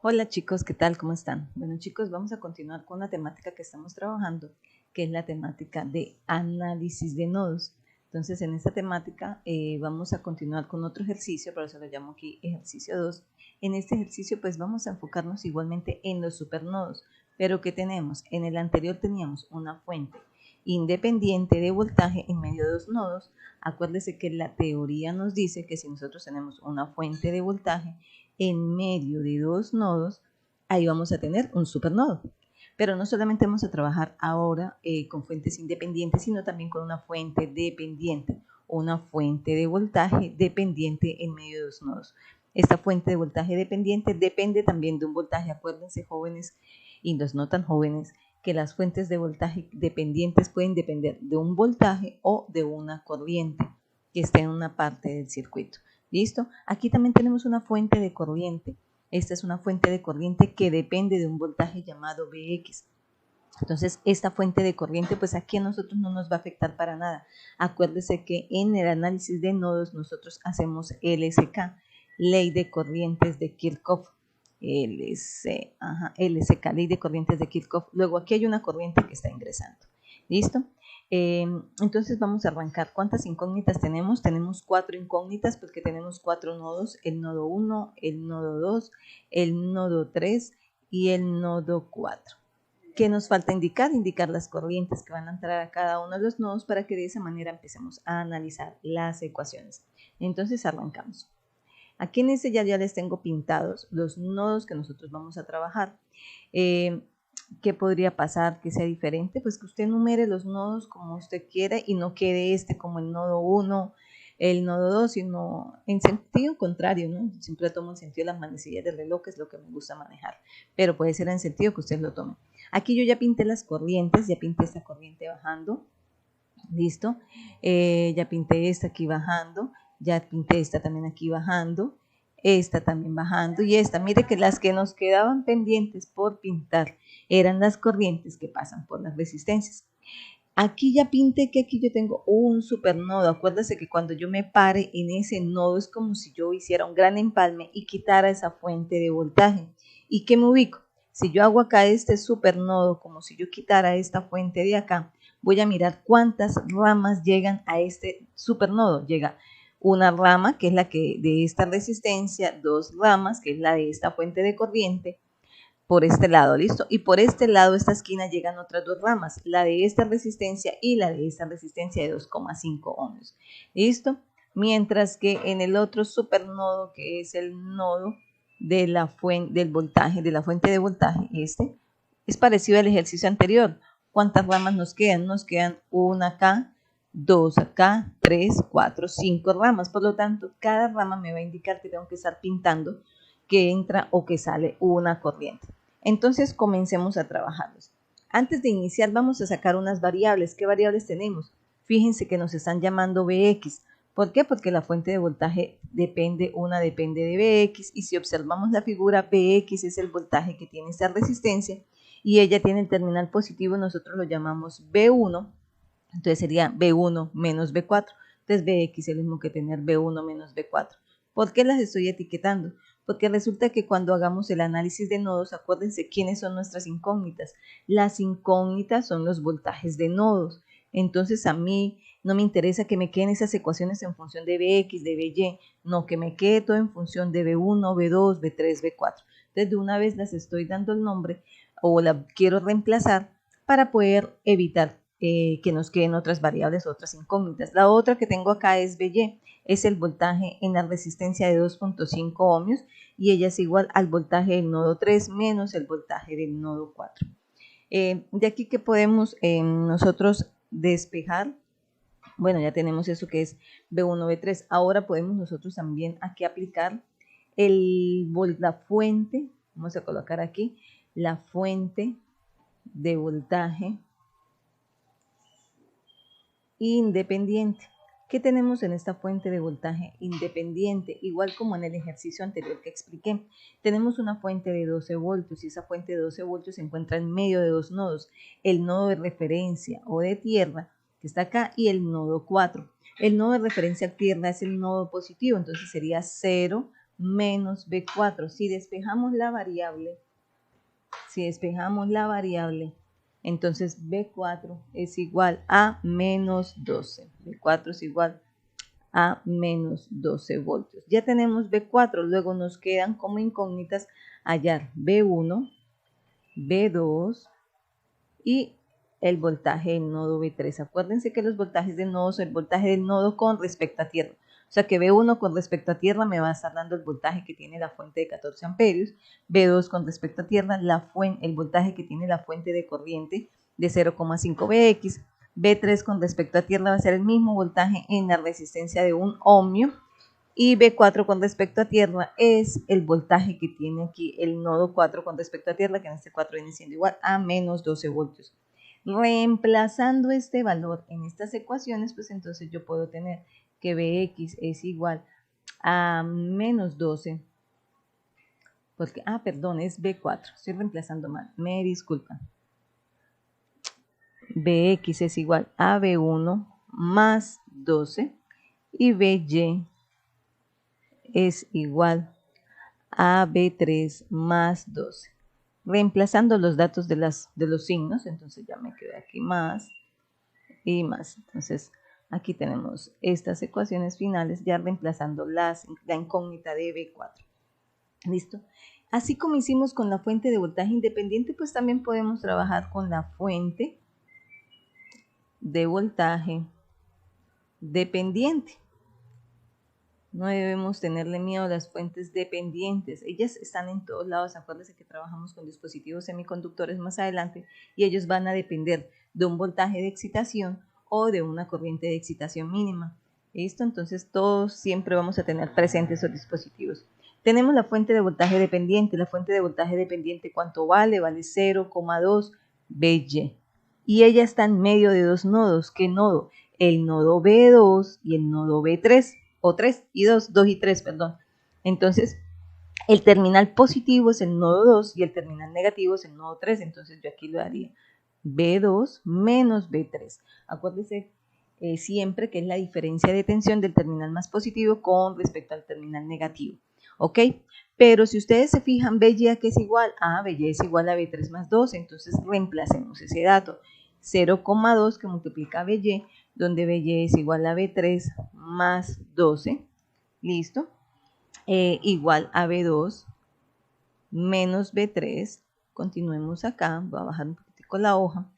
Hola chicos, ¿qué tal? ¿Cómo están? Bueno chicos, vamos a continuar con la temática que estamos trabajando, que es la temática de análisis de nodos. Entonces en esta temática vamos a continuar con otro ejercicio, por eso lo llamo aquí ejercicio 2. En este ejercicio pues vamos a enfocarnos igualmente en los supernodos, pero ¿qué tenemos? En el anterior teníamos una fuente independiente de voltaje en medio de dos nodos. Acuérdese que la teoría nos dice que si nosotros tenemos una fuente de voltaje en medio de dos nodos, ahí vamos a tener un supernodo. Pero no solamente vamos a trabajar ahora con fuentes independientes, sino también con una fuente dependiente, una fuente de voltaje dependiente en medio de dos nodos. Esta fuente de voltaje dependiente depende también de un voltaje. Acuérdense, jóvenes y los no tan jóvenes, que las fuentes de voltaje dependientes pueden depender de un voltaje o de una corriente que esté en una parte del circuito. ¿Listo? Aquí también tenemos una fuente de corriente. Esta es una fuente de corriente que depende de un voltaje llamado Vx. Entonces, esta fuente de corriente, pues aquí a nosotros no nos va a afectar para nada. Acuérdese que en el análisis de nodos nosotros hacemos LSK, ley de corrientes de Kirchhoff. LSK, ley de corrientes de Kirchhoff. Luego aquí hay una corriente que está ingresando. ¿Listo? Entonces vamos a arrancar. ¿Cuántas incógnitas tenemos? Tenemos 4 incógnitas porque tenemos 4 nodos, el nodo 1, el nodo 2, el nodo 3 y el nodo 4. ¿Qué nos falta indicar? Indicar las corrientes que van a entrar a cada uno de los nodos para que de esa manera empecemos a analizar las ecuaciones. Entonces arrancamos. Aquí en este ya les tengo pintados los nodos que nosotros vamos a trabajar. ¿Qué podría pasar que sea diferente? Pues que usted numere los nodos como usted quiera y no quede este como el nodo 1, el nodo 2, sino en sentido contrario, ¿no? Siempre tomo en sentido las manecillas del reloj, que es lo que me gusta manejar, pero puede ser en sentido que usted lo tome. Aquí yo ya pinté las corrientes, ya pinté esta corriente bajando, ¿listo? Ya pinté esta aquí bajando, ya pinté esta también aquí bajando, esta también bajando y esta. Mire que las que nos quedaban pendientes por pintar eran las corrientes que pasan por las resistencias. Aquí ya pinté que aquí yo tengo un supernodo. Acuérdese que cuando yo me pare en ese nodo es como si yo hiciera un gran empalme y quitara esa fuente de voltaje. ¿Y qué me ubico? Si yo hago acá este supernodo, como si yo quitara esta fuente de acá, voy a mirar cuántas ramas llegan a este supernodo. Llega una rama, que es la que de esta resistencia, dos ramas, que es la de esta fuente de corriente, por este lado, ¿listo? Y por este lado, esta esquina, llegan otras dos ramas, la de esta resistencia y la de esta resistencia de 2,5 ohms, ¿listo? Mientras que en el otro supernodo, que es el nodo de la fuente del voltaje, de la fuente de voltaje, este es parecido al ejercicio anterior. ¿Cuántas ramas nos quedan? Nos quedan una acá, dos acá, tres, cuatro, cinco ramas. Por lo tanto, cada rama me va a indicar que tengo que estar pintando que entra o que sale una corriente. Entonces comencemos a trabajarlos. Antes de iniciar vamos a sacar unas variables. ¿Qué variables tenemos? Fíjense que nos están llamando Vx. ¿Por qué? Porque la fuente de voltaje una depende de Vx, y si observamos la figura, Vx es el voltaje que tiene esta resistencia y ella tiene el terminal positivo, nosotros lo llamamos V1, entonces sería V1 menos V4. Entonces Vx es lo mismo que tener V1 menos V4. ¿Por qué las estoy etiquetando? Porque resulta que cuando hagamos el análisis de nodos, acuérdense quiénes son nuestras incógnitas. Las incógnitas son los voltajes de nodos. Entonces a mí no me interesa que me queden esas ecuaciones en función de Vx, de Vy, no, que me quede todo en función de V1, V2, V3, V4. Entonces de una vez las estoy dando el nombre o la quiero reemplazar para poder evitar que nos queden otras variables, otras incógnitas. La otra que tengo acá es Vy, es el voltaje en la resistencia de 2,5 ohmios y ella es igual al voltaje del nodo 3 menos el voltaje del nodo 4. De aquí que podemos nosotros despejar, bueno, ya tenemos eso que es V1, V3. Ahora podemos nosotros también aquí aplicar la fuente, vamos a colocar aquí la fuente de voltaje independiente. ¿Qué tenemos en esta fuente de voltaje independiente? Igual como en el ejercicio anterior que expliqué, tenemos una fuente de 12 voltios y esa fuente de 12 voltios se encuentra en medio de dos nodos, el nodo de referencia o de tierra que está acá y el nodo 4. El nodo de referencia a tierra es el nodo positivo, entonces sería 0, menos B4. Si despejamos la variable, entonces B4 es igual a menos 12. B4 es igual a menos 12 voltios. Ya tenemos B4, luego nos quedan como incógnitas hallar B1, B2 y el voltaje del nodo B3. Acuérdense que los voltajes del nodo son el voltaje del nodo con respecto a tierra. O sea que B1 con respecto a tierra me va a estar dando el voltaje que tiene la fuente de 14 amperios. B2 con respecto a tierra, el voltaje que tiene la fuente de corriente de 0,5 Bx. B3 con respecto a tierra va a ser el mismo voltaje en la resistencia de 1 ohmio. Y B4 con respecto a tierra es el voltaje que tiene aquí el nodo 4 con respecto a tierra, que en este 4 viene siendo igual a menos 12 voltios. Reemplazando este valor en estas ecuaciones, pues entonces yo puedo tener que Bx es igual a menos 12, porque, perdón, es B4, estoy reemplazando mal, me disculpan. Bx es igual a B1 más 12 y By es igual a B3 más 12. Reemplazando los datos de los signos, entonces ya me queda aquí más y más. Entonces aquí tenemos estas ecuaciones finales ya reemplazando la incógnita de B4. ¿Listo? Así como hicimos con la fuente de voltaje independiente, pues también podemos trabajar con la fuente de voltaje dependiente. No debemos tenerle miedo a las fuentes dependientes. Ellas están en todos lados. Acuérdense que trabajamos con dispositivos semiconductores más adelante y ellos van a depender de un voltaje de excitación o de una corriente de excitación mínima. ¿Listo? Entonces todos siempre vamos a tener presentes esos dispositivos. Tenemos la fuente de voltaje dependiente. La fuente de voltaje dependiente, ¿cuánto vale? Vale 0,2 By. Y ella está en medio de dos nodos. ¿Qué nodo? El nodo B2 y el nodo B3. O 3 y 2 y 3, perdón. Entonces, el terminal positivo es el nodo 2 y el terminal negativo es el nodo 3. Entonces, yo aquí lo haría B2 menos B3. Acuérdense siempre que es la diferencia de tensión del terminal más positivo con respecto al terminal negativo. ¿Ok? Pero si ustedes se fijan, By a qué es igual a By es igual a B3 más 2. Entonces, reemplacemos ese dato. 0,2 que multiplica By, donde By es igual a B3 más 12, ¿listo? Igual a B2 menos B3, continuemos acá, voy a bajar un poquitico la hoja,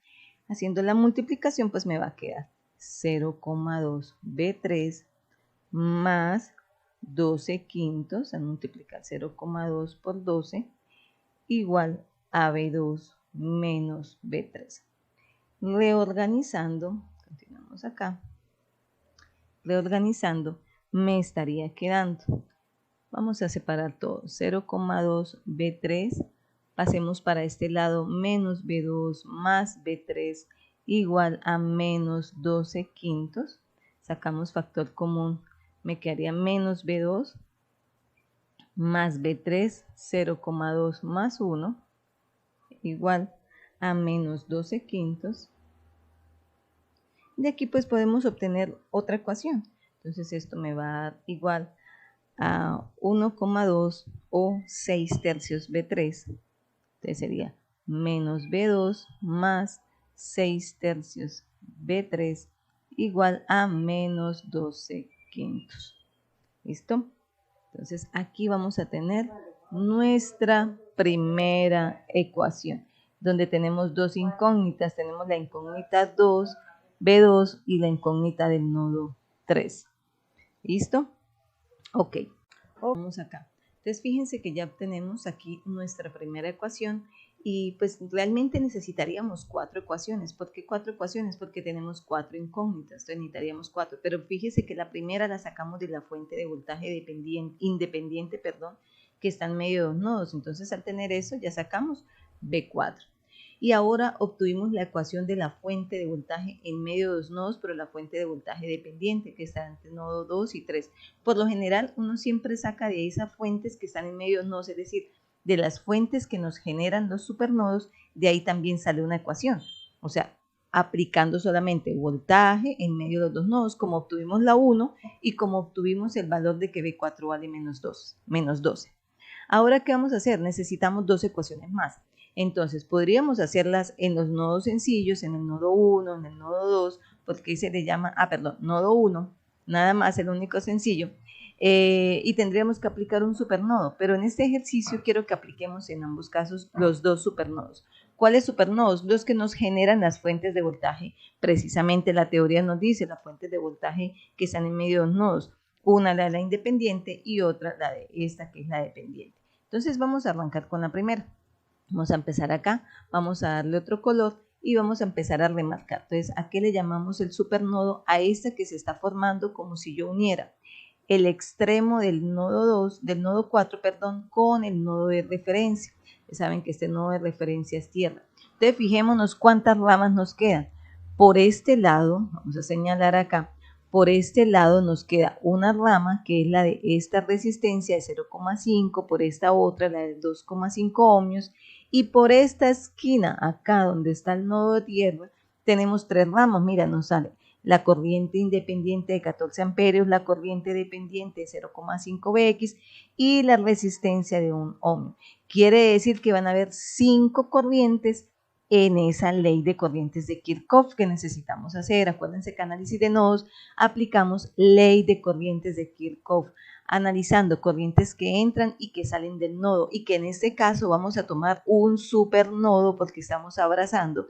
haciendo la multiplicación pues me va a quedar 0,2 B3 más 12 quintos, al multiplicar 0,2 por 12, igual a B2 menos B3. Reorganizando, continuamos acá, reorganizando, me estaría quedando, vamos a separar todo, 0,2 B3, pasemos para este lado, menos B2 más B3 igual a menos 12 quintos, sacamos factor común, me quedaría menos B2 más B3, 0,2 más 1 igual a menos 12 quintos. De aquí pues podemos obtener otra ecuación. Entonces esto me va a dar igual a 1,2 o 6 tercios B3. Entonces sería menos B2 más 6 tercios B3 igual a menos 12 quintos. ¿Listo? Entonces aquí vamos a tener nuestra primera ecuación, donde tenemos dos incógnitas. Tenemos la incógnita 2, B2 y la incógnita del nodo 3. ¿Listo? Ok, vamos acá. Entonces fíjense que ya obtenemos aquí nuestra primera ecuación y pues realmente necesitaríamos 4 ecuaciones. ¿Por qué 4 ecuaciones? Porque tenemos 4 incógnitas, entonces necesitaríamos 4. Pero fíjense que la primera la sacamos de la fuente de voltaje independiente, que está en medio de dos nodos. Entonces al tener eso ya sacamos B4. Y ahora obtuvimos la ecuación de la fuente de voltaje en medio de dos nodos, pero la fuente de voltaje dependiente, que está entre nodo 2 y 3. Por lo general, uno siempre saca de esas fuentes que están en medio de dos nodos, es decir, de las fuentes que nos generan los supernodos, de ahí también sale una ecuación. O sea, aplicando solamente voltaje en medio de los dos nodos, como obtuvimos la 1 y como obtuvimos el valor de que B4 vale menos 12. Ahora, ¿qué vamos a hacer? Necesitamos dos ecuaciones más. Entonces, podríamos hacerlas en los nodos sencillos, en el nodo 1, en el nodo 2, porque se le llama, nodo 1, nada más, el único sencillo, y tendríamos que aplicar un supernodo, pero en este ejercicio quiero que apliquemos en ambos casos los dos supernodos. ¿Cuáles supernodos? Los que nos generan las fuentes de voltaje. Precisamente la teoría nos dice las fuentes de voltaje que están en medio de los nodos. Una la de la independiente y otra la de esta que es la dependiente. Entonces vamos a arrancar con la primera. Vamos a empezar acá, vamos a darle otro color y vamos a empezar a remarcar. Entonces, ¿a qué le llamamos el supernodo? A esta que se está formando como si yo uniera el extremo del nodo 4, con el nodo de referencia. Ya saben que este nodo de referencia es tierra. Entonces, fijémonos cuántas ramas nos quedan. Por este lado, vamos a señalar acá, por este lado nos queda una rama que es la de esta resistencia de 0,5, por esta otra la de 2,5 ohmios y por esta esquina acá donde está el nodo de tierra tenemos tres ramas. Mira, nos sale la corriente independiente de 14 amperios, la corriente dependiente de 0,5 Vx y la resistencia de 1 ohmio. Quiere decir que van a haber 5 corrientes en esa ley de corrientes de Kirchhoff que necesitamos hacer. Acuérdense que análisis de nodos aplicamos ley de corrientes de Kirchhoff, analizando corrientes que entran y que salen del nodo, y que en este caso vamos a tomar un supernodo porque estamos abrazando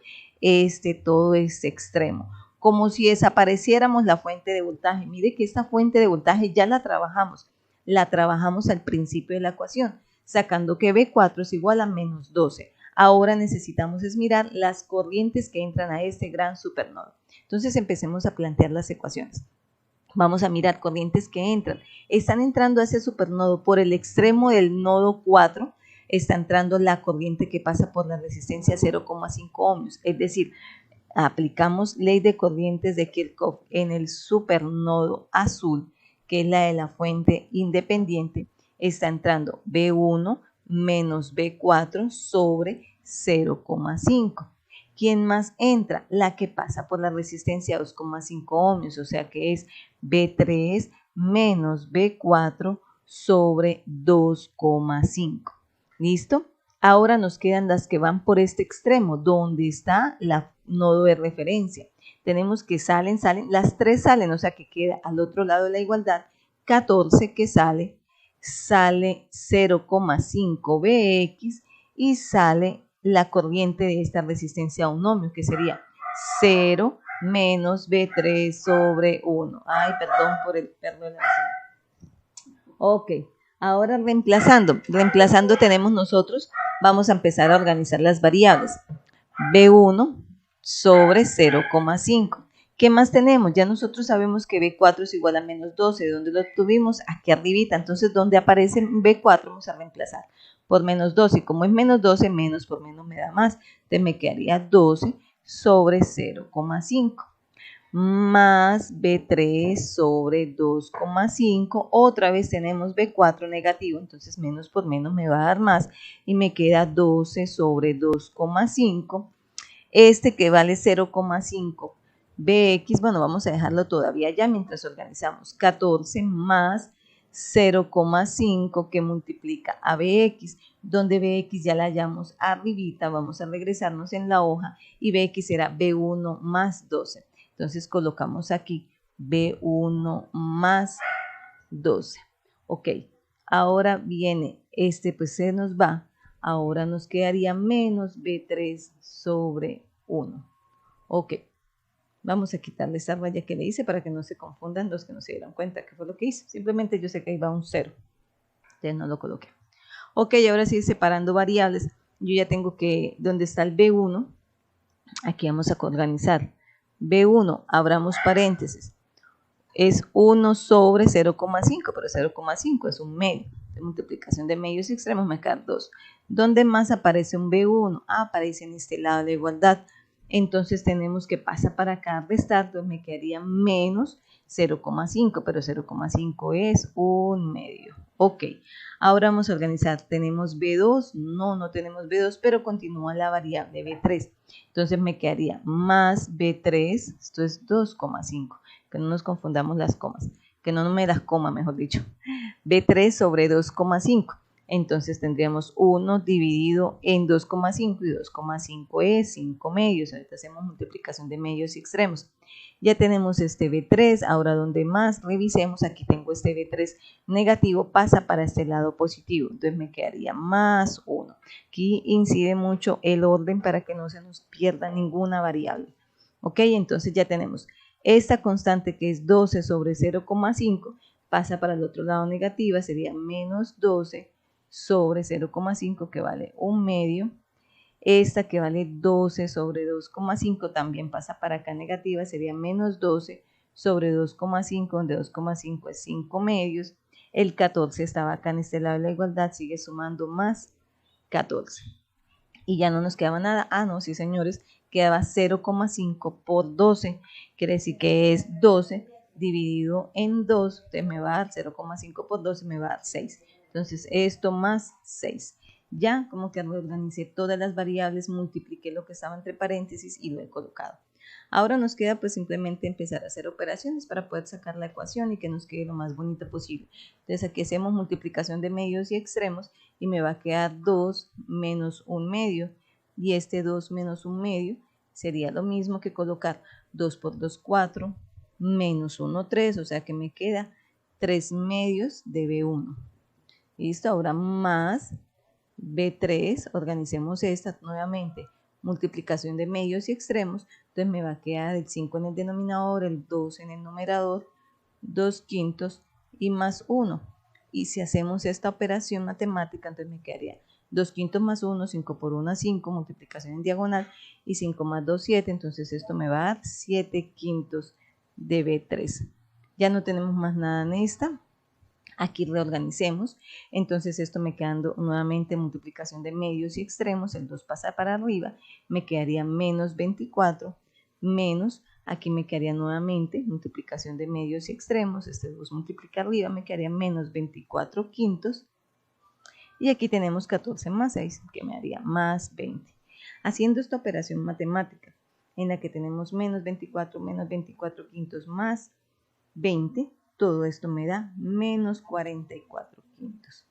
todo este extremo, como si desapareciéramos la fuente de voltaje. Mire que esta fuente de voltaje ya la trabajamos al principio de la ecuación, sacando que B4 es igual a menos 12. Ahora necesitamos es mirar las corrientes que entran a este gran supernodo. Entonces empecemos a plantear las ecuaciones. Vamos a mirar corrientes que entran. Están entrando a ese supernodo por el extremo del nodo 4. Está entrando la corriente que pasa por la resistencia 0,5 ohmios. Es decir, aplicamos ley de corrientes de Kirchhoff en el supernodo azul, que es la de la fuente independiente. Está entrando B1 menos B4 sobre 0,5. ¿Quién más entra? La que pasa por la resistencia 2,5 ohmios, o sea que es B3 menos B4 sobre 2,5. ¿Listo? Ahora nos quedan las que van por este extremo, donde está el nodo de referencia. Tenemos que salen, las tres salen, o sea que queda al otro lado de la igualdad 14 que sale 0,5 Vx y sale la corriente de esta resistencia a un ohmio, que sería 0 menos B3 sobre 1. Ay, perdón por el perro de la vecina. Ok, ahora reemplazando tenemos nosotros, vamos a empezar a organizar las variables. B1 sobre 0,5. ¿Qué más tenemos? Ya nosotros sabemos que B4 es igual a menos 12. ¿De dónde lo obtuvimos? Aquí arribita. Entonces, donde aparece B4 vamos a reemplazar por menos 12. Y como es menos 12, menos por menos me da más. Entonces, me quedaría 12 sobre 0,5. Más B3 sobre 2,5. Otra vez tenemos B4 negativo. Entonces, menos por menos me va a dar más. Y me queda 12 sobre 2,5. Este que vale 0,5. Bx, bueno, vamos a dejarlo todavía ya mientras organizamos. 14 más 0,5 que multiplica a Bx, donde Bx ya la hallamos arribita. Vamos a regresarnos en la hoja y Bx será B1 más 12. Entonces colocamos aquí B1 más 12. Ok, ahora viene pues se nos va. Ahora nos quedaría menos B3 sobre 1. Ok. Vamos a quitarle esa raya que le hice para que no se confundan los que no se dieron cuenta que fue lo que hice. Simplemente yo sé que ahí va un 0. Entonces no lo coloqué. Ok, ahora sí, separando variables. Yo ya tengo que, donde está el B1, aquí vamos a organizar. B1, abramos paréntesis. Es 1 sobre 0,5, pero 0,5 es un medio. De multiplicación de medios extremos me queda 2. ¿Dónde más aparece un B1? Aparece en este lado de la igualdad. entonces tenemos que pasar para acá, restar, entonces me quedaría menos 0,5, pero 0,5 es un medio. Ok, ahora vamos a organizar, ¿tenemos B2? No tenemos B2, pero continúa la variable B3. Entonces me quedaría más B3, esto es 2,5, que no nos confundamos las comas, que no me las coma, mejor dicho. B3 sobre 2,5. Entonces tendríamos 1 dividido en 2,5 y 2,5 es 5 medios. Ahorita hacemos multiplicación de medios y extremos. Ya tenemos este B3, ahora donde más revisemos, aquí tengo este B3 negativo, pasa para este lado positivo, entonces me quedaría más 1. Aquí incide mucho el orden para que no se nos pierda ninguna variable. Ok, entonces ya tenemos esta constante que es 12 sobre 0,5, pasa para el otro lado negativa, sería menos 12 sobre 0,5 que vale un medio. Esta que vale 12 sobre 2,5 también pasa para acá negativa, sería menos 12 sobre 2,5, donde 2,5 es 5 medios. El 14 estaba acá en este lado de la igualdad, sigue sumando más 14. Y ya no nos quedaba nada. Ah, no, sí, señores, quedaba 0,5 por 12, quiere decir que es 12 dividido en 2, entonces me va a dar 0,5 por 12, me va a dar 6. Entonces, esto más 6. Ya como que reorganicé todas las variables, multipliqué lo que estaba entre paréntesis y lo he colocado. Ahora nos queda pues simplemente empezar a hacer operaciones para poder sacar la ecuación y que nos quede lo más bonita posible. Entonces aquí hacemos multiplicación de medios y extremos y me va a quedar 2 menos 1 medio. Y este 2 menos 1 medio sería lo mismo que colocar 2 por 2, 4, menos 1, 3, o sea que me queda 3 medios de B1. Listo, ahora más B3, organicemos esta nuevamente, multiplicación de medios y extremos, entonces me va a quedar el 5 en el denominador, el 2 en el numerador, 2 quintos y más 1. Y si hacemos esta operación matemática, entonces me quedaría 2 quintos más 1, 5 por 1, 5, multiplicación en diagonal, y 5 más 2, 7, entonces esto me va a dar 7 quintos de B3. Ya no tenemos más nada en esta. Aquí reorganicemos, entonces esto me quedando nuevamente multiplicación de medios y extremos, el 2 pasa para arriba, me quedaría menos 24, menos, aquí me quedaría nuevamente multiplicación de medios y extremos, este 2 multiplica arriba, me quedaría menos 24 quintos, y aquí tenemos 14 más 6, que me haría más 20. Haciendo esta operación matemática, en la que tenemos menos 24 quintos más 20, todo esto me da menos 44 quintos.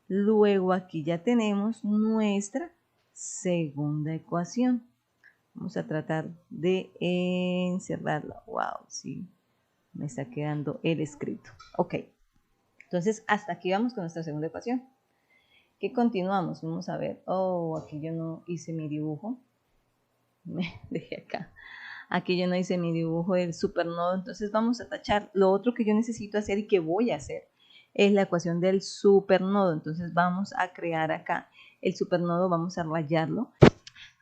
Luego aquí ya tenemos nuestra segunda ecuación. Vamos a tratar de encerrarla. Wow, sí, me está quedando el escrito. Ok, entonces hasta aquí vamos con nuestra segunda ecuación. ¿Qué continuamos? Vamos a ver. Oh, aquí yo no hice mi dibujo. Me dejé acá. Aquí yo no hice mi dibujo del supernodo, entonces vamos a tachar. Lo otro que yo necesito hacer y que voy a hacer es la ecuación del supernodo. Entonces vamos a crear acá el supernodo, vamos a rayarlo.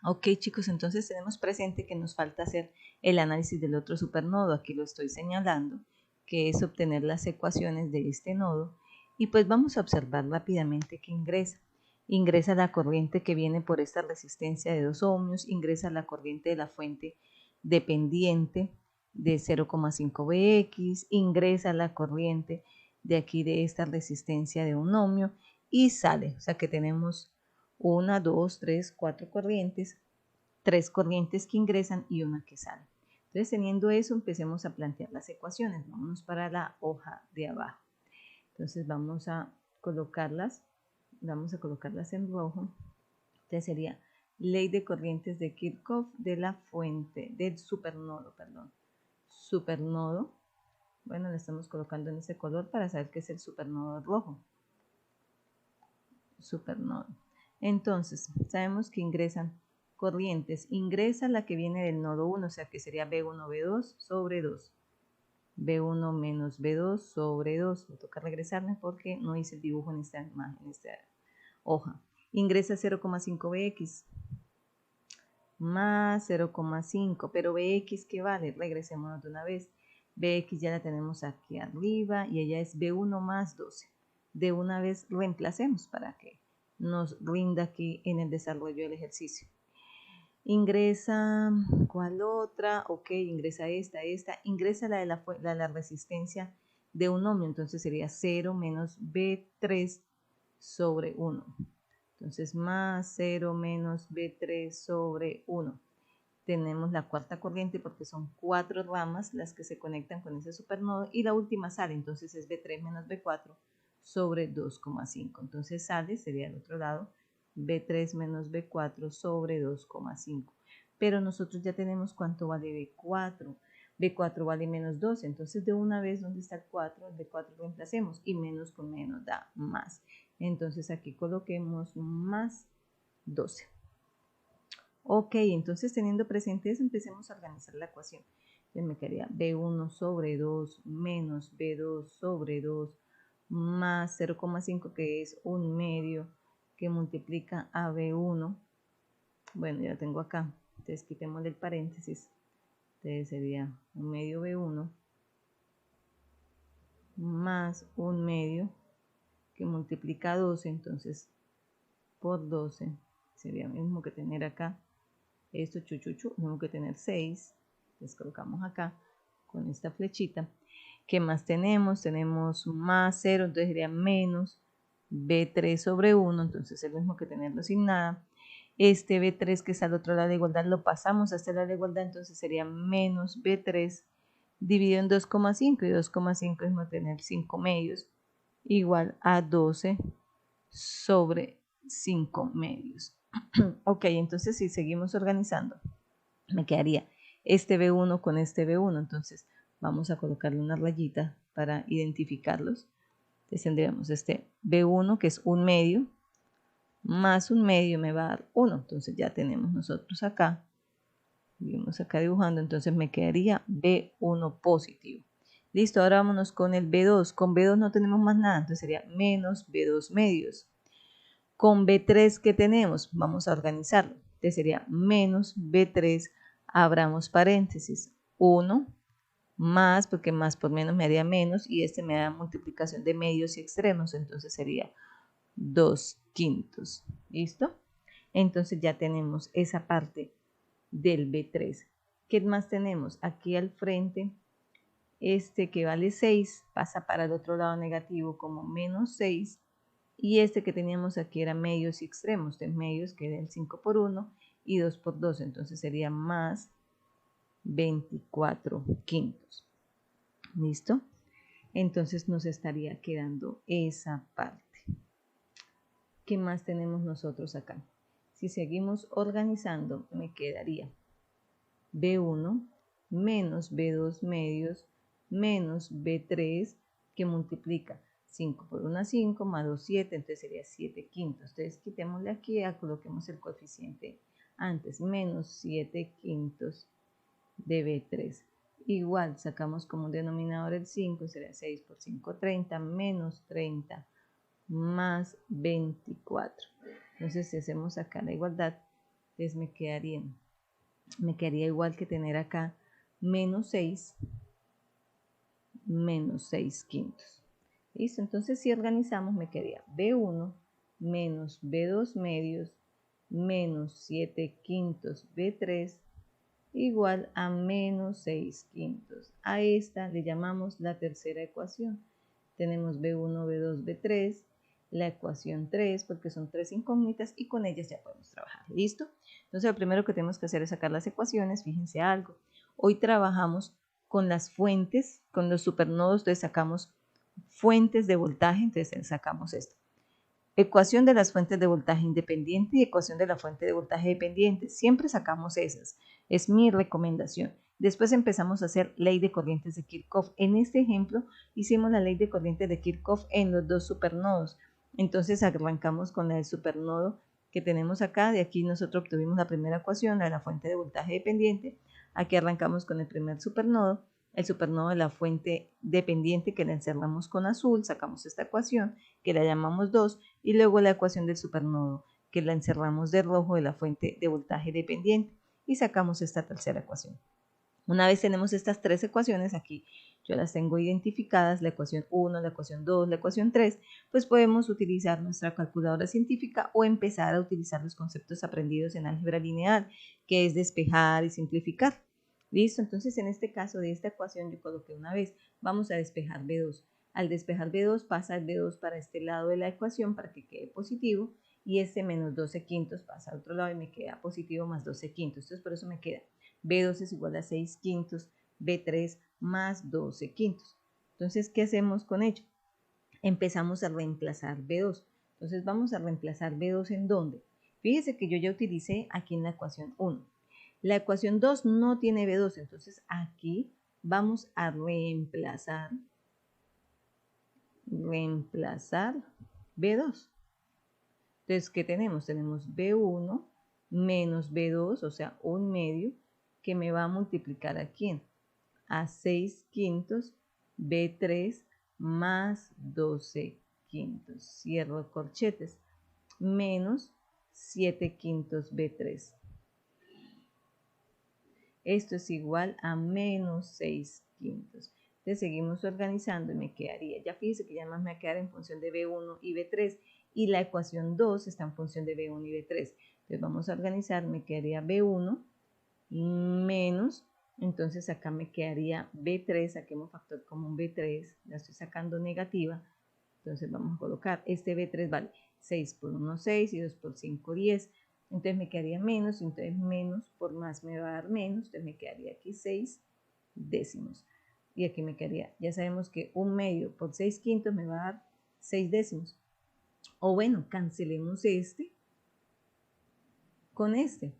Ok, chicos, entonces tenemos presente que nos falta hacer el análisis del otro supernodo. Aquí lo estoy señalando, que es obtener las ecuaciones de este nodo. Y pues vamos a observar rápidamente que ingresa. Ingresa la corriente que viene por esta resistencia de 2 ohmios, ingresa la corriente de la fuente dependiente de 0,5 Bx, ingresa la corriente de aquí de esta resistencia de 1 ohmio y sale. O sea que tenemos 1, 2, 3, 4 corrientes, 3 corrientes que ingresan y una que sale. Entonces, teniendo eso, empecemos a plantear las ecuaciones. Vámonos para la hoja de abajo. Entonces, vamos a colocarlas en rojo. Entonces, sería ley de corrientes de Kirchhoff de la fuente, del supernodo, perdón. Supernodo. Bueno, le estamos colocando en ese color para saber que es el supernodo rojo. Supernodo. Entonces, sabemos que ingresan corrientes. Ingresa la que viene del nodo 1, o sea que sería B1, B2 sobre 2. B1 menos B2 sobre 2. Me toca regresarme porque no hice el dibujo en esta imagen, en esta hoja. Ingresa 0,5 Bx más 0,5, pero Bx, ¿qué vale? Regresémonos de una vez. Bx ya la tenemos aquí arriba y ella es B1 más 12. De una vez reemplacemos para que nos rinda aquí en el desarrollo del ejercicio. Ingresa, ¿cuál otra? Ok, ingresa esta, ingresa la de la resistencia de un ohmio, entonces sería 0 menos B3 sobre 1. Entonces, más 0 menos B3 sobre 1. Tenemos la cuarta corriente porque son 4 ramas las que se conectan con ese supernodo y la última sale, entonces es B3 menos B4 sobre 2,5. Entonces sale, sería el otro lado, B3 menos B4 sobre 2,5. Pero nosotros ya tenemos cuánto vale B4. B4 vale menos 12, entonces de una vez, ¿dónde está el 4? El B4 reemplacemos y menos con menos da más. Entonces aquí coloquemos más 12. Ok, entonces teniendo presente eso, empecemos a organizar la ecuación. Entonces me quedaría B1 sobre 2 menos B2 sobre 2 más 0,5 que es 1/2 que multiplica a B1. Bueno, ya lo tengo acá. Entonces quitémosle el paréntesis. Entonces sería 1/2 B1 más 1/2 que multiplica 12. Entonces por 12 sería lo mismo que tener acá. Esto tenemos que tener 6. Les colocamos acá con esta flechita. ¿Qué más tenemos? Tenemos más 0, entonces sería menos B3 sobre 1, entonces es lo mismo que tenerlo sin nada. Este B3 que está al otro lado de la igualdad lo pasamos hasta el lado de la igualdad, entonces sería menos B3 dividido en 2,5 y 2,5 es no tener 5 medios igual a 12 sobre 5 medios. Ok, entonces si seguimos organizando, me quedaría este B1 con este B1, entonces vamos a colocarle una rayita para identificarlos. Entonces tendríamos este B1 que es 1/2 más 1/2 me va a dar 1, entonces ya tenemos nosotros acá, seguimos acá dibujando, entonces me quedaría B1 positivo. Listo, ahora vámonos con el B2, con B2 no tenemos más nada, entonces sería menos B2 medios. Con B3 que tenemos, vamos a organizarlo, entonces sería menos B3, abramos paréntesis, 1 más, porque más por menos me haría menos, y este me da multiplicación de medios y extremos, entonces sería 2/5. ¿Listo? Entonces ya tenemos esa parte del B3. ¿Qué más tenemos? Aquí al frente, este que vale 6 pasa para el otro lado negativo como menos 6. Y este que teníamos aquí era medios y extremos. Entonces medios que era el 5 por 1 y 2 por 2. Entonces sería más 24/5. ¿Listo? Entonces nos estaría quedando esa parte. ¿Qué más tenemos nosotros acá? Si seguimos organizando, me quedaría B1 menos B2 medios menos B3 que multiplica 5 por 1, 5, más 2, 7, entonces sería 7/5. Entonces quitémosle aquí, coloquemos el coeficiente antes, menos 7/5 de B3. Igual, sacamos como un denominador el 5, sería 6 por 5, 30, menos 30, más 24. Entonces, si hacemos acá la igualdad, pues me quedaría igual que tener acá menos 6, menos 6/5. ¿Listo? Entonces, si organizamos, me quedaría B1 menos B2 medios menos 7/5 B3 igual a menos 6/5. A esta le llamamos la tercera ecuación. Tenemos B1, B2, B3, la ecuación 3, porque son 3 incógnitas y con ellas ya podemos trabajar. ¿Listo? Entonces lo primero que tenemos que hacer es sacar las ecuaciones. Fíjense algo. Hoy trabajamos con las fuentes, con los supernodos, entonces sacamos fuentes de voltaje, entonces sacamos esto. Ecuación de las fuentes de voltaje independiente y ecuación de la fuente de voltaje dependiente. Siempre sacamos esas. Es mi recomendación. Después empezamos a hacer ley de corrientes de Kirchhoff. En este ejemplo hicimos la ley de corrientes de Kirchhoff en los dos supernodos. Entonces arrancamos con la del supernodo que tenemos acá. De aquí nosotros obtuvimos la primera ecuación, la de la fuente de voltaje dependiente. Aquí arrancamos con el primer supernodo. El supernodo de la fuente dependiente que la encerramos con azul, sacamos esta ecuación que la llamamos 2 y luego la ecuación del supernodo que la encerramos de rojo de la fuente de voltaje dependiente y sacamos esta tercera ecuación. Una vez tenemos estas tres ecuaciones, aquí yo las tengo identificadas, la ecuación 1, la ecuación 2, la ecuación 3, pues podemos utilizar nuestra calculadora científica o empezar a utilizar los conceptos aprendidos en álgebra lineal, que es despejar y simplificar. ¿Listo? Entonces, en este caso de esta ecuación yo coloqué una vez, vamos a despejar B2. Al despejar B2 pasa el B2 para este lado de la ecuación para que quede positivo y este menos 12 quintos pasa al otro lado y me queda positivo más 12 quintos. Entonces, por eso me queda B2 es igual a 6 quintos, B3 más 12 quintos. Entonces, ¿qué hacemos con ello? Empezamos a reemplazar B2. Entonces, vamos a reemplazar B2 ¿en dónde? Fíjese que yo ya utilicé aquí en la ecuación 1. La ecuación 2 no tiene B2, entonces aquí vamos a reemplazar B2. Entonces, ¿qué tenemos? Tenemos B1 menos B2, o sea, un medio, que me va a multiplicar ¿a quién? A 6 quintos B3 más 12 quintos. Cierro corchetes. Menos 7 quintos B3. Esto es igual a menos 6 quintos. Entonces seguimos organizando y me quedaría, ya fíjense que ya más me va a quedar en función de B1 y B3 y la ecuación 2 está en función de B1 y B3. Entonces vamos a organizar, me quedaría B1 menos, entonces acá me quedaría B3, saquemos factor común B3, la estoy sacando negativa, entonces vamos a colocar, este B3 vale 6 por 1, 6 y 2 por 5, 10. Entonces me quedaría menos, entonces menos por más me va a dar menos, entonces me quedaría aquí 6 décimos. Y aquí me quedaría, ya sabemos que un medio por 6 quintos me va a dar 6 décimos. O bueno, cancelemos este con este.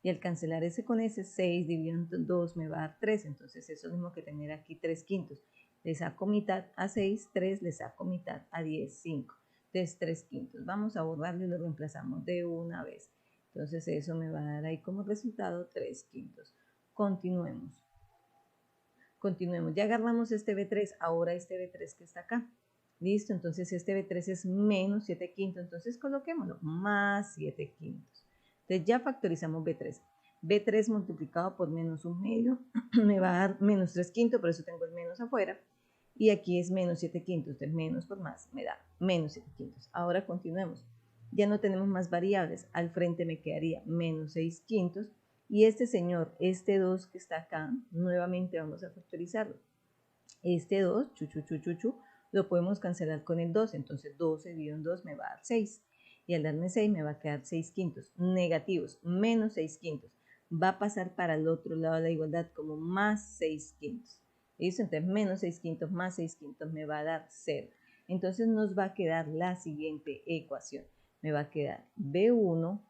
Y al cancelar ese con ese, 6 dividido en 2 me va a dar 3. Entonces eso es lo mismo que tener aquí 3 quintos. Le saco mitad a 6, 3, le saco mitad a 10, 5. Entonces 3 quintos. Vamos a borrarlo y lo reemplazamos de una vez. Entonces eso me va a dar ahí como resultado 3 quintos. Continuemos. Continuemos. Ya agarramos este B3, ahora este B3 que está acá. Listo, entonces este B3 es menos 7 quintos. Entonces coloquémoslo, más 7 quintos. Entonces ya factorizamos B3. B3 multiplicado por menos un medio me va a dar menos 3 quintos, por eso tengo el menos afuera. Y aquí es menos 7 quintos, entonces menos por más me da menos 7 quintos. Ahora continuemos. Ya no tenemos más variables. Al frente me quedaría menos 6 quintos. Y este señor, este 2 que está acá, nuevamente vamos a factorizarlo. Este 2, lo podemos cancelar con el 2. Entonces 12 dividido en 2 me va a dar 6. Y al darme 6 me va a quedar 6 quintos. Negativos, menos 6 quintos. Va a pasar para el otro lado de la igualdad como más 6 quintos. ¿Listo? Entonces menos 6 quintos más 6 quintos me va a dar 0. Entonces nos va a quedar la siguiente ecuación. Me va a quedar B1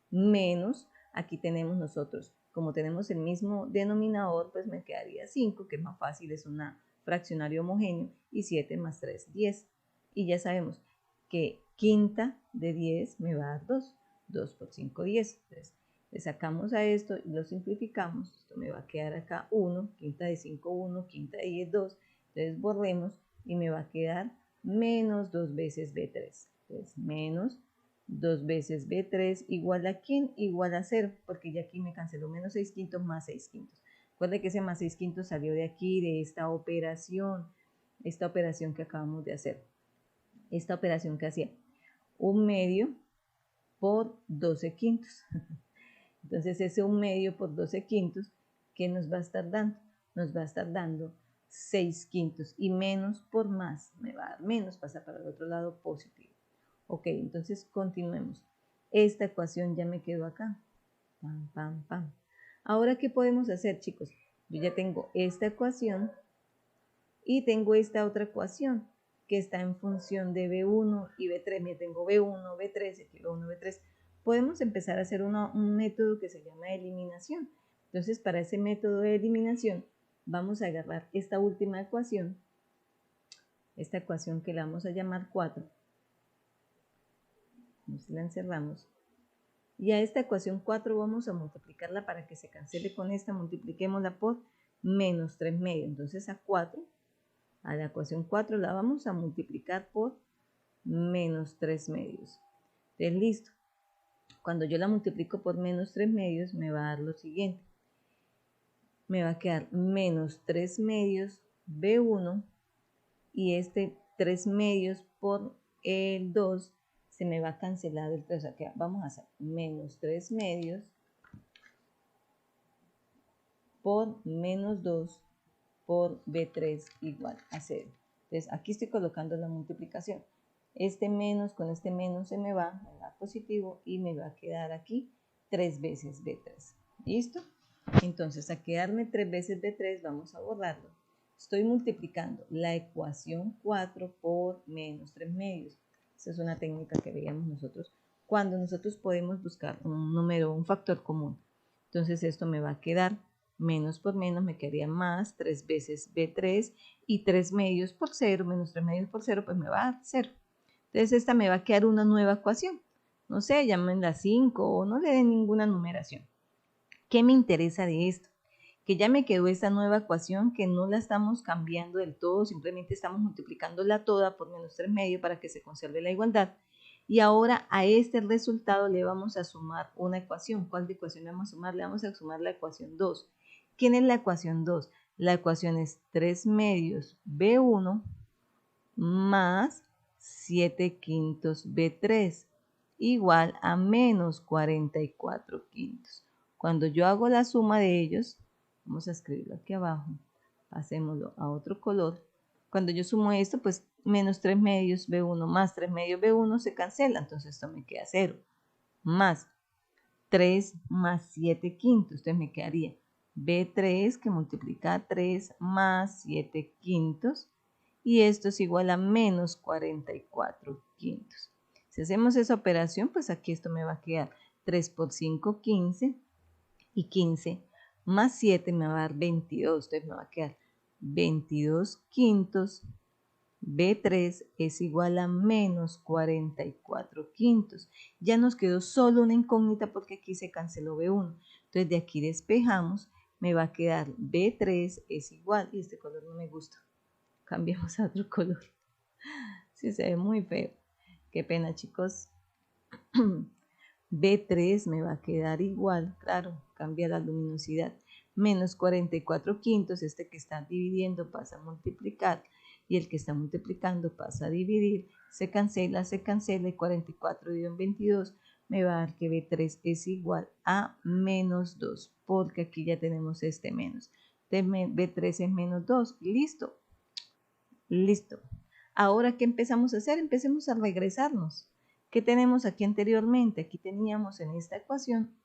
menos, aquí tenemos nosotros, como tenemos el mismo denominador, pues me quedaría 5, que es más fácil, es un fraccionario homogéneo, y 7 más 3, 10. Y ya sabemos que quinta de 10 me va a dar 2. 2 por 5, 10. Entonces, le sacamos a esto y lo simplificamos. Esto me va a quedar acá 1, quinta de 5, 1, quinta de 10, 2. Entonces, borremos y me va a quedar menos 2 veces B3. Entonces, menos 2 veces B3 igual a ¿quién? Igual a 0, porque ya aquí me canceló menos 6 quintos más 6 quintos. Recuerde que ese más 6 quintos salió de aquí, de esta operación que acabamos de hacer. Esta operación que hacía un medio por 12 quintos. Entonces ese un medio por 12 quintos, ¿qué nos va a estar dando? Nos va a estar dando 6 quintos y menos por más, me va a dar menos, pasa para el otro lado positivo. Ok, entonces continuemos. Esta ecuación ya me quedó acá. Pam, pam, pam. Ahora, ¿qué podemos hacer, chicos? Yo ya tengo esta ecuación y tengo esta otra ecuación que está en función de B1 y B3. Me tengo B1, B3, aquí B1, B3. Podemos empezar a hacer un método que se llama eliminación. Entonces, para ese método de eliminación, vamos a agarrar esta última ecuación, esta ecuación que la vamos a llamar 4. Nos la encerramos. Y a esta ecuación 4 vamos a multiplicarla para que se cancele con esta, multipliquémosla por menos 3 medios. Entonces a 4, a la ecuación 4 la vamos a multiplicar por menos 3 medios. Entonces listo. Cuando yo la multiplico por menos 3 medios me va a dar lo siguiente. me va a quedar menos 3 medios B1 y este 3 medios por el 2 se me va a cancelar el 3. O sea, que vamos a hacer menos 3 medios por menos 2 por B3 igual a 0. Entonces aquí estoy colocando la multiplicación. Este menos con este menos se me va positivo y me va a quedar aquí 3 veces B3. ¿Listo? Entonces a quedarme 3 veces B3 vamos a borrarlo. Estoy multiplicando la ecuación 4 por menos 3 medios. Esa es una técnica que veíamos nosotros cuando nosotros podemos buscar un número, un factor común. Entonces esto me va a quedar menos por menos, me quedaría más 3 veces B3 y 3 medios por 0, menos 3 medios por 0, pues me va a dar 0. Entonces esta me va a quedar una nueva ecuación. No sé, llámenla 5 o no le den ninguna numeración. ¿Qué me interesa de esto? Que ya me quedó esta nueva ecuación que no la estamos cambiando del todo, simplemente estamos multiplicándola toda por menos 3 medios para que se conserve la igualdad. Y ahora a este resultado le vamos a sumar una ecuación. ¿Cuál de ecuación le vamos a sumar? Le vamos a sumar la ecuación 2. ¿Quién es la ecuación 2? La ecuación es 3 medios B1 más 7 quintos B3 igual a menos 44 quintos. Cuando yo hago la suma de ellos, vamos a escribirlo aquí abajo, pasémoslo a otro color. Cuando yo sumo esto, pues menos 3 medios B1 más 3 medios B1 se cancela, entonces esto me queda 0. Más 3 más 7 quintos, entonces me quedaría B3 que multiplica 3 más 7 quintos y esto es igual a menos 44 quintos. Si hacemos esa operación, pues aquí esto me va a quedar 3 por 5, 15 y 15 más 7 me va a dar 22, entonces me va a quedar 22 quintos. B3 es igual a menos 44 quintos. Ya nos quedó solo una incógnita porque aquí se canceló B1. Entonces de aquí despejamos, me va a quedar B3 es igual, y este color no me gusta, cambiamos a otro color. Sí, se ve muy feo. Qué pena, chicos. B3 me va a quedar igual, claro, cambia la luminosidad. Menos 44 quintos, este que está dividiendo pasa a multiplicar y el que está multiplicando pasa a dividir, se cancela y 44 dividido en 22 me va a dar que B3 es igual a menos 2, porque aquí ya tenemos este menos. B3 es menos 2, listo, listo. Ahora, ¿qué empezamos a hacer? Empecemos a regresarnos. ¿Qué tenemos aquí anteriormente? Aquí teníamos en esta ecuación,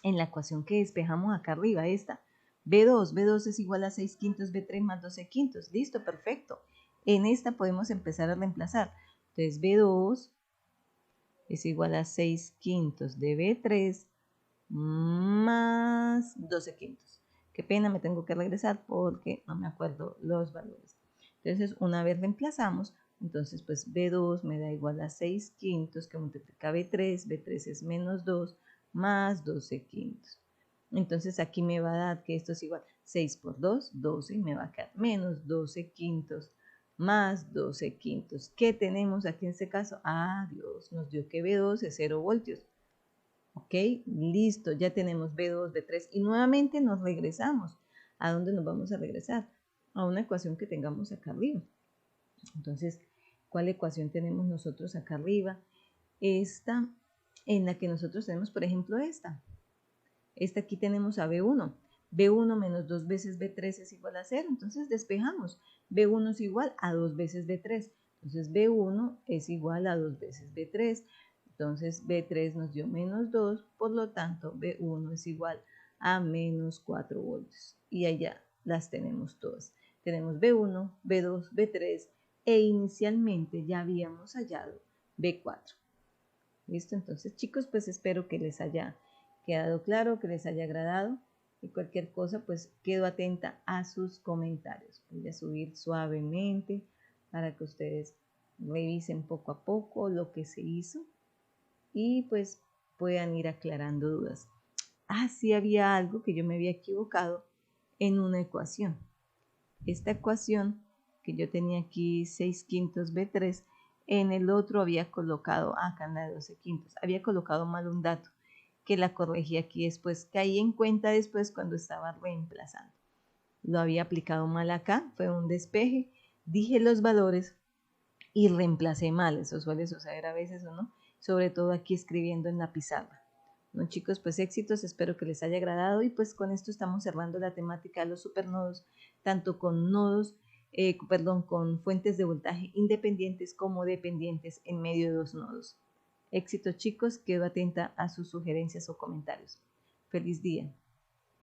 en la ecuación que despejamos acá arriba, esta, B2 es igual a 6 quintos B3 más 12 quintos. Listo, perfecto. En esta podemos empezar a reemplazar. Entonces, B2 es igual a 6 quintos de B3 más 12 quintos. Qué pena, me tengo que regresar porque no me acuerdo los valores. Entonces, una vez reemplazamos, entonces pues B2 me da igual a 6 quintos que multiplica B3, B3 es menos 2 más 12 quintos. Entonces aquí me va a dar que esto es igual 6 por 2, 12 y me va a quedar menos 12 quintos más 12 quintos. ¿Qué tenemos aquí en este caso? Ah, Dios, nos dio que B2 es 0 voltios. Ok, listo, ya tenemos B2, B3 y nuevamente nos regresamos. ¿A dónde nos vamos a regresar? A una ecuación que tengamos acá arriba. Entonces, ¿cuál ecuación tenemos nosotros acá arriba? Esta, en la que nosotros tenemos, por ejemplo, esta. Esta aquí tenemos a B1. B1 menos 2 veces B3 es igual a 0. Entonces despejamos. B1 es igual a 2 veces B3. Entonces B1 es igual a 2 veces B3. Entonces B3 nos dio menos 2. Por lo tanto, B1 es igual a menos 4 voltios. Y allá las tenemos todas. Tenemos B1, B2, B3 e inicialmente ya habíamos hallado B4. ¿Listo? Entonces, chicos, pues espero que les haya quedado claro, que les haya agradado y cualquier cosa, pues quedo atenta a sus comentarios. Voy a subir suavemente para que ustedes revisen poco a poco lo que se hizo y pues puedan ir aclarando dudas. Ah, sí había algo que yo me había equivocado en una ecuación. Esta ecuación que yo tenía aquí 6 quintos B3, en el otro había colocado, acá en la de 12 quintos, había colocado mal un dato. que la corregí aquí después. Caí en cuenta después cuando estaba reemplazando. Lo había aplicado mal acá, fue un despeje, dije los valores y reemplacé mal. Eso suele suceder a veces, ¿o no? Sobre todo aquí escribiendo en la pizarra. Bueno, chicos, pues éxitos, espero que les haya agradado y pues con esto estamos cerrando la temática de los supernodos, tanto con nodos, con fuentes de voltaje independientes como dependientes en medio de dos nodos. Éxitos, chicos, quedo atenta a sus sugerencias o comentarios. Feliz día.